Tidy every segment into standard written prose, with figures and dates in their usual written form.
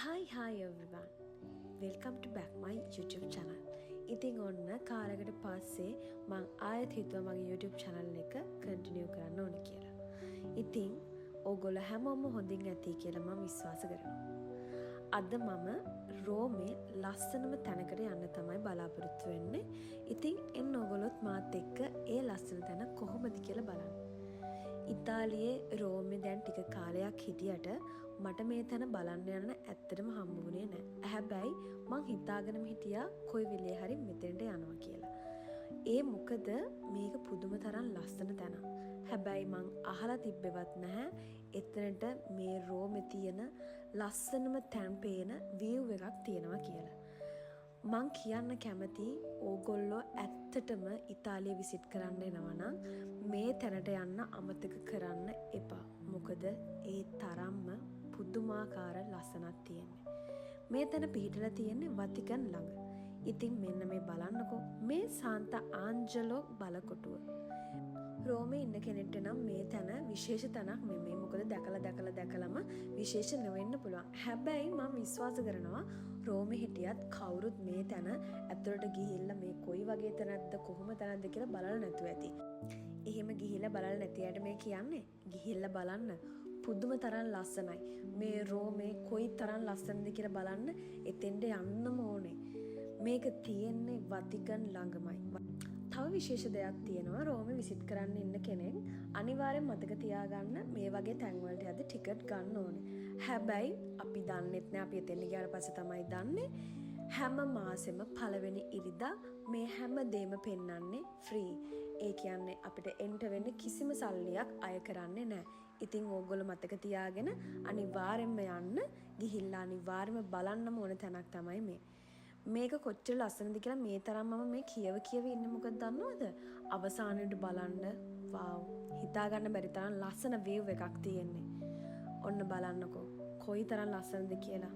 Hi everyone. Welcome to back my YouTube channel. ඉතින් ඔන්න කාලයකට පස්සේ මම ආයෙත් හිතුවා මගේ YouTube channel එක continue කරන්න ඕන කියලා. ඉතින් ඕගොල්ලෝ හැමෝම හොඳින් ඇති කියලා මම විශ්වාස කරනවා. අද මම රෝමේ ලස්සනම තැනකට යන්න තමයි බලාපොරොත්තු වෙන්නේ. ඉතින් එන්න ඕගොල්ලොත් මාත් එක්ක ඒ ලස්සන තැන කොහොමද කියලා බලන්න. ඉතාලියේ රෝමේ දැන් ටික කාලයක් හිටියට මට මේ තැන බලන්න යන්න ඇත්තටම හම්බ වුණේ නැහැ. හැබැයි මං හිතාගෙනම හිටියා කොයි වෙලේ හරි මෙතෙන්ට යනවා කියලා. ඒ මොකද මේක පුදුම තරම් ලස්සන තැනක්. හැබැයි මං අහලා තිබ්බෙවත් නැහැ එතනට මේ රෝමේ තියෙන ලස්සනම තැන් පේන view එකක් තියෙනවා කියලා. මං කියන්න කැමති ඕගොල්ලෝ ඇත්තටම ඉතාලිය විසිට් කරන්න එනවා නම් මේ තැනට යන්න අමතක කරන්න එපා. මොකද ඒ තරම්ම පුදුමාකාර ලස්සනක් තියෙන්නේ. මේ තැන පිහිටලා තියෙන්නේ වතිකන් ළඟ. ඉතින් මෙන්න මේ බලන්නකෝ මේ සාන්තා ආන්ජලෝ බලකොටුව. රෝමේ ඉන්න කෙනෙක්ට නම් මේ තැන විශේෂ තැනක් නෙමෙයි. මොකද දැකලම විශේෂ නොවෙන්න පුළුවන්. හැබැයි මම විශ්වාස කරනවා රෝමේ හිටියත් කවුරුත් මේ තැන ඇතුළට ගිහිල්ලා මේ කොයි වගේ තැනක්ද කොහොම තැනක්ද කියලා බලලා නැතුව ඇති. එහෙම ගිහිල්ලා බලලා නැති අයට මේ කියන්නේ ගිහිල්ලා බලන්න පුදුම තරම් ලස්සනයි. මේ රෝමේ කොයි තරම් ලස්සනද කියලා බලන්න එතෙන්ට යන්නම ඕනේ. මේක තියෙන්නේ වතිකන් ළඟමයි. තව විශේෂ දෙයක් තියෙනවා රෝමේ විසිට් කරන්න ඉන්න කෙනෙක් අනිවාර්යෙන් මතක තියාගන්න මේ වගේ තැන්වලට යද්දි ටිකට් ගන්න ඕනේ. හැබැයි අපි දන්නෙත් නෑ අපි එතෙන් ගියාට පස්සේ තමයි දන්නේ හැම මාසෙම පළවෙනි ඉරිදා මේ හැම දෙම පෙන්වන්නේ ෆ්‍රී. ඒ කියන්නේ අපිට එන්ටර් වෙන්න කිසිම සල්ලියක් අය කරන්නේ නෑ. ඉතින් ඕගොල්ලෝ මතක තියාගෙන අනිවාර්යෙන්ම යන්න ගිහිල්ලා අනිවාර්යෙන්ම බලන්නම ඕන තැනක් තමයි මේ. මේක කොච්චර ලස්සනද කියලා මේ තරම් මම මේ කියව ඉන්නේ මොකද දන්නවද? අවසානයේට බලන්න වව් හිතා ගන්න බැරි තරම් ලස්සන view එකක් තියෙන්නේ. ඔන්න බලන්නකෝ කොයි තරම් ලස්සනද කියලා.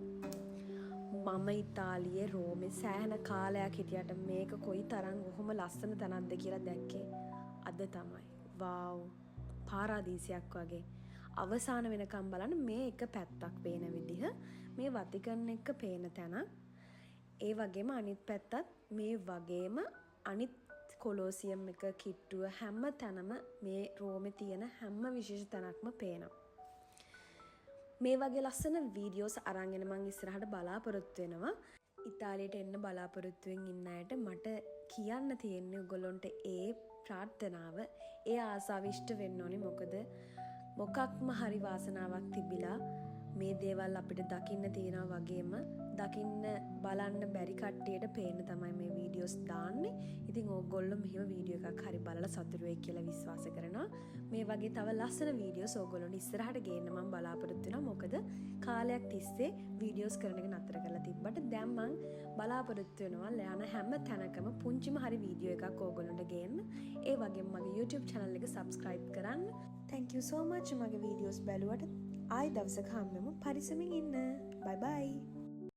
මම ඉතාලියේ රෝමේ සෑහෙන කාලයක් හිටියට මේක කොයි තරම් කොහොම ලස්සන තැනක්ද කියලා දැක්කේ අද තමයි. වව් පාරාදීසයක් වගේ. අවසාන වෙනකම් බලන්න මේ එක පැත්තක් පේන විදිහ මේ වතිකන් එක පේන තැන. ඒ වගේම අනිත් පැත්තත් මේ වගේම අනිත් කොලෝසියම් එක කිට්ටුව හැම තැනම මේ රෝමේ තියෙන හැම විශේෂ තැනක්ම පේනවා. මේ වගේ ලස්සන වීඩියෝස් අරන්ගෙන මම ඉස්සරහට බලාපොරොත්තු වෙනවා. ඉතාලියට එන්න බලාපොරොත්තුෙන් ඉන්න අයට මට කියන්න තියෙන්නේ ඔයගොල්ලන්ට ඒ ප්‍රාර්ථනාව ඒ ආසාව ඉෂ්ට වෙන්න ඕනේ. මොකද මොකක්ම හරි වාසනාවක් තිබිලා මේ දේවල් අපිට දකින්න තියෙනවා වගේම දකින්න බලන්න බැරි කට්ටියට පේන්න තමයි මේ වීඩියෝස් දාන්නේ. ඉතින් ඕගොල්ලෝ මෙහෙම වීඩියෝ එකක් හරි බලලා සතුටු වෙයි කියලා විශ්වාස කරනවා. මේ වගේ තව ලස්සන වීඩියෝස් ඕගොල්ලෝ ඉස්සරහට ගේන්න මම බලාපොරොත්තු වෙනවා. මොකද කාලයක් තිස්සේ වීඩියෝස් කරන එක නතර කරලා තිබ්බට දැන් මම බලාපොරොත්තු වෙනවා යන හැම තැනකම පුංචිම හරි වීඩියෝ එකක් ඕගොල්ලන්ට ගේන්න. ඒ වගේම මගේ YouTube channel එක subscribe කරන්න. Thank you so much මගේ වීඩියෝස් බැලුවට. ආයි දවසක හම්බෙමු. පරිස්සමින් ඉන්න. Bye bye.